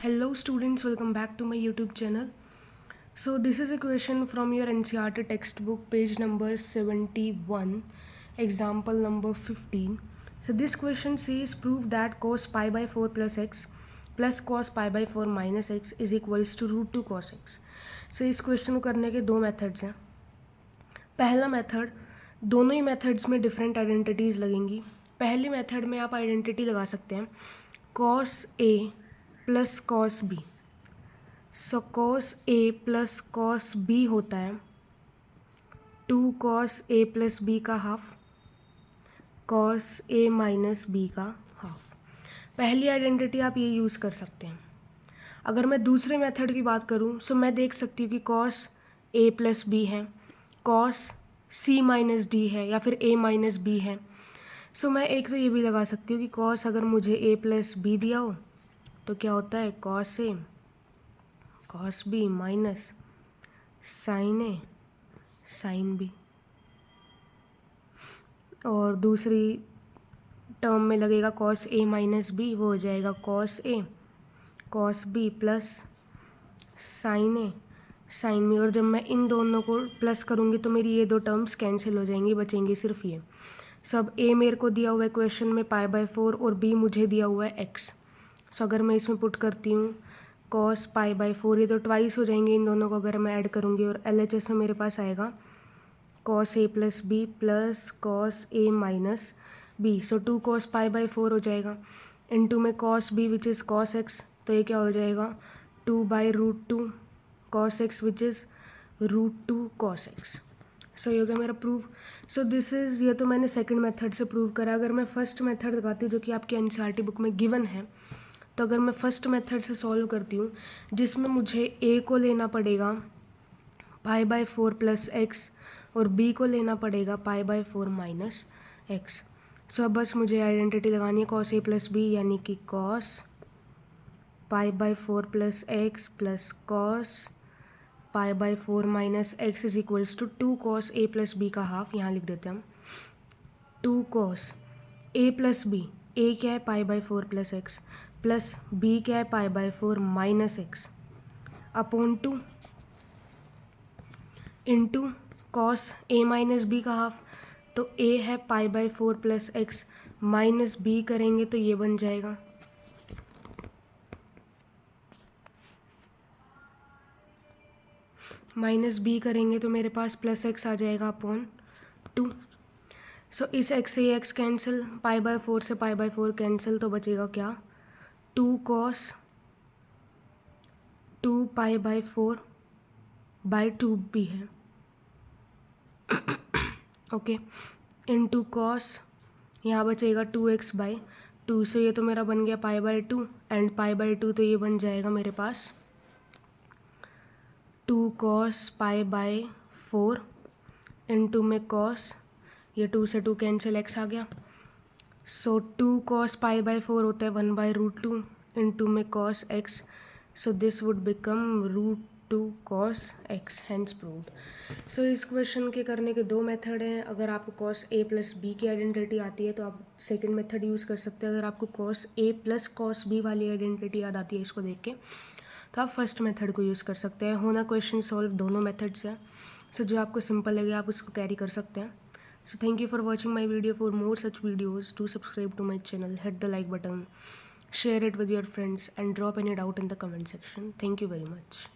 Hello students, welcome back to my YouTube channel. So this is a question from your NCERT textbook, page number 71, example number 15. So this question says prove that cos pi by 4 plus x plus cos pi by 4 minus x is equals to root 2 cos x. So इस question को करने के दो methods हैं. पहला method, दोनों ही methods में different identities लगेंगी. पहली मेथड में आप आइडेंटिटी लगा सकते हैं cos a plus cos B. So cos A plus cos B होता है 2 कॉस ए प्लस बी का half cos A minus B का हाफ. पहली आइडेंटिटी आप ये यूज़ कर सकते हैं. अगर मैं दूसरे मेथड की बात करूँ सो मैं देख सकती हूँ कि कॉस ए प्लस बी है, कॉस सी माइनस डी है या फिर ए माइनस बी है. सो मैं एक तो ये भी लगा सकती हूँ कि कॉस अगर मुझे ए प्लस बी दिया हो तो क्या होता है cos A cos B minus sign A sine B. और दूसरी टर्म में लगेगा कॉस ए माइनस बी, वो हो जाएगा cos A cos B plus sign A sine B. और जब मैं इन दोनों को प्लस करूँगी तो मेरी ये दो टर्म्स कैंसिल हो जाएंगी, बचेंगी सिर्फ ये. सब ए मेरे को दिया हुआ है क्वेश्चन में पाई बाय 4 और बी मुझे दिया हुआ है एक्स. सो अगर मैं इसमें पुट करती हूँ कॉस पाई बाय 4, ये तो ट्वाइस हो जाएंगे इन दोनों को अगर मैं ऐड करूँगी. और LHS में मेरे पास आएगा cos A plus B plus cos A minus B. So 2 cos pi by 4 हो जाएगा इनटू में cos B which is cos x. तो ये क्या हो जाएगा 2 by root 2 cos x which is root 2 cos x. So ये हो गया मेरा प्रूफ. सो दिस इज़, ये तो मैंने सेकंड मेथड से प्रूव करा. अगर मैं फर्स्ट मेथड लगाती हूँ जो कि आपकी NCERT बुक में गिवन है, तो अगर मैं फर्स्ट मेथड से सॉल्व करती हूँ जिसमें मुझे ए को लेना पड़ेगा पाई बाय 4 प्लस एक्स और बी को लेना पड़ेगा पाई बाय 4 माइनस एक्स. सो अब बस मुझे आइडेंटिटी लगानी है कॉस ए प्लस बी, यानी कि cos pi by 4 plus x plus cos pi by 4 minus x is equals to 2 cos A plus B का हाफ. यहाँ लिख देते हैं हम 2 cos A plus B. A क्या है pi by 4 plus x plus B क्या है pi by 4 minus x upon 2 into cos A minus B का हाफ. तो ए है pi by 4 plus x minus B करेंगे तो ये बन जाएगा माइनस बी करेंगे तो मेरे पास प्लस एक्स आ जाएगा अपॉन 2. सो इस एक्स से ये एक्स कैंसिल, पाई बाय 4 से पाई बाय 4 कैंसिल, तो बचेगा क्या 2 कॉस 2 पाई बाय 4 बाई 2 भी है ओके इनटू कॉस यहाँ बचेगा 2x बाई 2. से ये तो मेरा बन गया pi by 2 and pi by 2, तो ये बन जाएगा मेरे पास 2 कॉस पाई बाय 4 इंटू में कॉस, ये 2 से 2 कैंसिल, एक्स आ गया. सो 2 कॉस पाई बाय 4 होता है 1 बाई रूट 2 इंटू में cos x. So this would become root 2 cos x, hence proved. So इस क्वेश्चन के करने के दो मेथड हैं. अगर आपको कॉस ए प्लस बी की आइडेंटिटी आती है तो आप सेकंड मेथड यूज़ कर सकते हैं. अगर आपको cos A plus cos B वाली आइडेंटिटी याद आती है इसको देख के, तो आप फर्स्ट मेथड को यूज़ कर सकते हैं. होना क्वेश्चन सॉल्व दोनों मेथड्स हैं. सो जो आपको सिंपल लगे आप उसको कैरी कर सकते हैं. So thank you for watching my video. For more such videos, do subscribe to my channel, hit the like button, share it with your friends and drop any doubt in the comment section. Thank you very much.